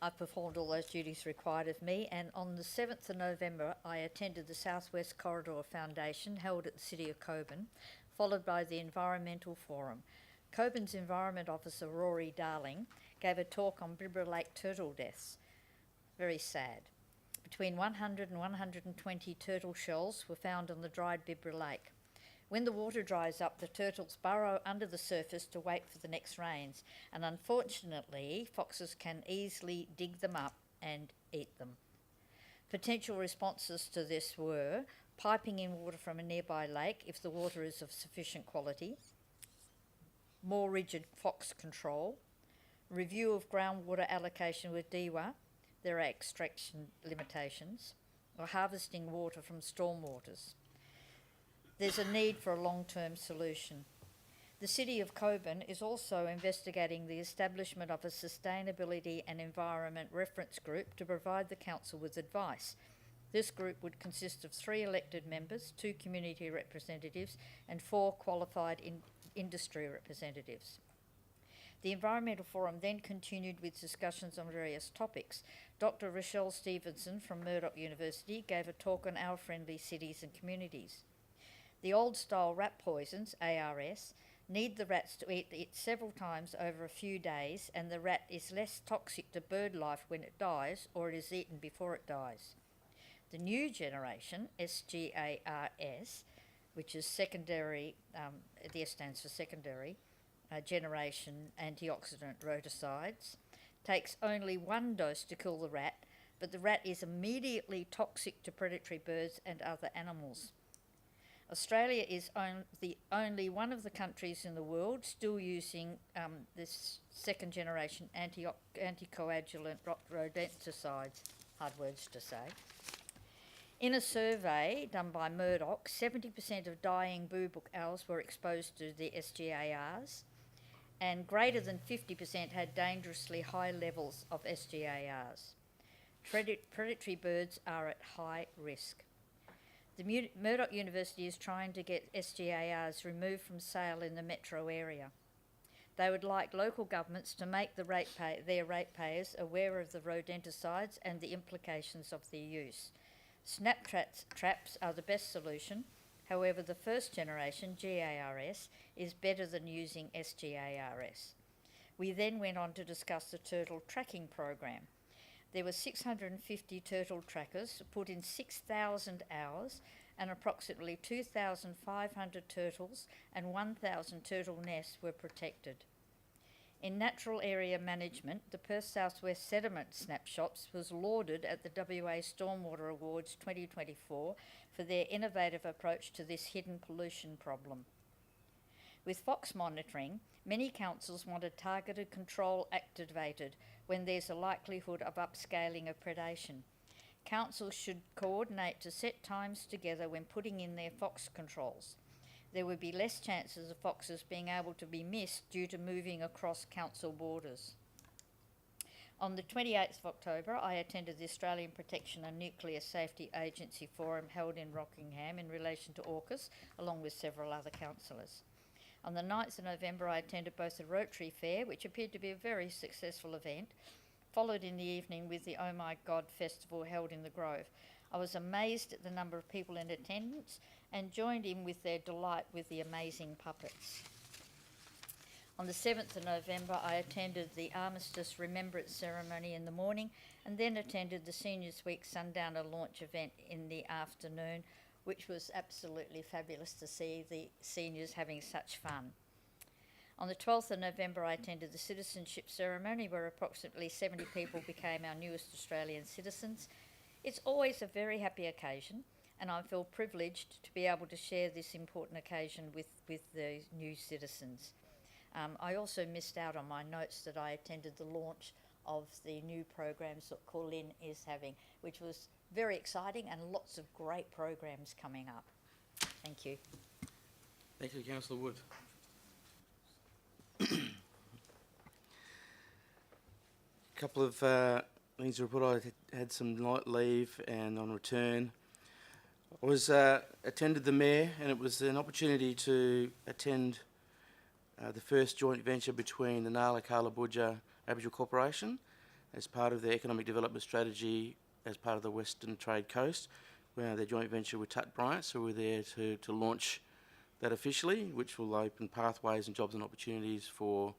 I've performed all those duties required of me, and on the 7th of November I attended the Southwest Corridor Foundation held at the City of Cockburn, followed by the Environmental Forum. Coburn's Environment Officer Rory Darling gave a talk on Bibra Lake turtle deaths. Very sad. Between 100 and 120 turtle shells were found on the dried Bibra Lake. When the water dries up, the turtles burrow under the surface to wait for the next rains, and unfortunately, foxes can easily dig them up and eat them. Potential responses to this were piping in water from a nearby lake if the water is of sufficient quality, more rigid fox control, review of groundwater allocation with DEWA, there are extraction limitations, or harvesting water from stormwaters. There's a need for a long-term solution. The City of Cockburn is also investigating the establishment of a sustainability and environment reference group to provide the council with advice. This group would consist of 3 elected members, 2 community representatives, and 4 qualified industry representatives. The Environmental Forum then continued with discussions on various topics. Dr. Rochelle Stevenson from Murdoch University gave a talk on our friendly cities and communities. The old-style rat poisons, ARS, need the rats to eat it several times over a few days, and the rat is less toxic to bird life when it dies, or it is eaten before it dies. The new generation, SGARS, which is secondary, the S stands for secondary, generation antioxidant rodicides, takes only 1 dose to kill the rat, but the rat is immediately toxic to predatory birds and other animals. Australia is the only one of the countries in the world still using this second generation anticoagulant rodenticides, hard words to say. In a survey done by Murdoch, 70% of dying boobook owls were exposed to the SGARs, and greater than 50% had dangerously high levels of SGARs. Predatory birds are at high risk. The Murdoch University is trying to get SGARs removed from sale in the metro area. They would like local governments to make their ratepayers aware of the rodenticides and the implications of their use. Snap traps are the best solution. However, the first generation, GARS, is better than using SGARS. We then went on to discuss the turtle tracking program. There were 650 turtle trackers put in 6,000 hours, and approximately 2,500 turtles and 1,000 turtle nests were protected. In natural area management, the Perth Southwest Sediment Snapshots was lauded at the WA Stormwater Awards 2024 for their innovative approach to this hidden pollution problem. With fox monitoring, many councils wanted targeted control activated when there's a likelihood of upscaling of predation. Councils should coordinate to set times together when putting in their fox controls. There would be less chances of foxes being able to be missed due to moving across council borders. On the 28th of October, I attended the Australian Protection and Nuclear Safety Agency Forum held in Rockingham in relation to AUKUS, along with several other councillors. On the 9th of November, I attended both the Rotary Fair, which appeared to be a very successful event, followed in the evening with the Oh My God Festival held in the Grove. I was amazed at the number of people in attendance and joined in with their delight with the amazing puppets. On the 7th of November, I attended the Armistice Remembrance Ceremony in the morning and then attended the Seniors Week Sundowner launch event in the afternoon, which was absolutely fabulous to see the seniors having such fun. On the 12th of November, I attended the Citizenship Ceremony where approximately 70 people became our newest Australian citizens. It's always a very happy occasion, and I feel privileged to be able to share this important occasion with the new citizens. I also missed out on my notes that I attended the launch of the new programs that Colin is having, which was very exciting and lots of great programs coming up. Thank you. Thank you, Councillor Wood. A couple of things to report. I had some night leave, and on return, I was attended the Mayor, and it was an opportunity to attend the first joint venture between the Nala Kala Budja Aboriginal Corporation as part of their economic development strategy as part of the Western Trade Coast, where their joint venture with Tut Bryant. So we're there to launch that officially, which will open pathways and jobs and opportunities for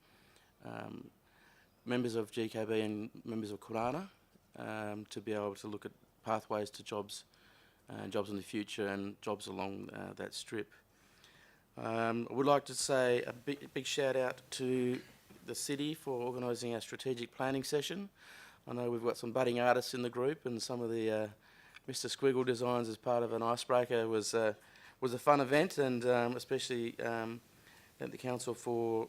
members of GKB and members of Kurana to be able to look at pathways to jobs in the future and jobs along that strip. I would like to say a big shout out to the city for organising our strategic planning session. I know we've got some budding artists in the group, and some of the Mr. Squiggle designs as part of an icebreaker was a fun event, and especially at the council for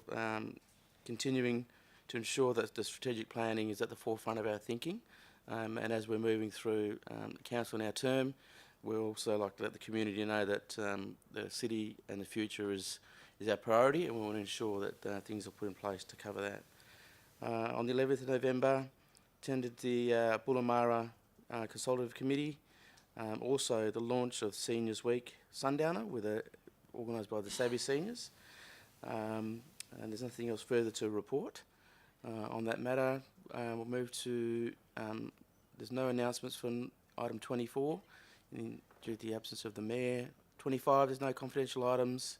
continuing to ensure that the strategic planning is at the forefront of our thinking. And as we're moving through the council in our term, we'd also like to let the community know that the city and the future is our priority, and we want to ensure that things are put in place to cover that. On the 11th of November, attended the Bullamara Consultative Committee, also the launch of Seniors Week Sundowner, organised by the Savvy Seniors. And there's nothing else further to report on that matter. We'll move to, there's no announcements from item 24 due to the absence of the Mayor. 25, there's no confidential items.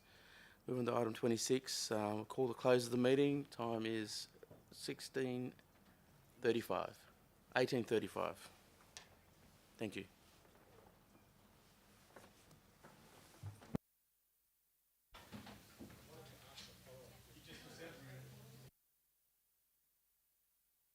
Moving to item 26, we'll call the close of the meeting. Time is 18:35. Thank you.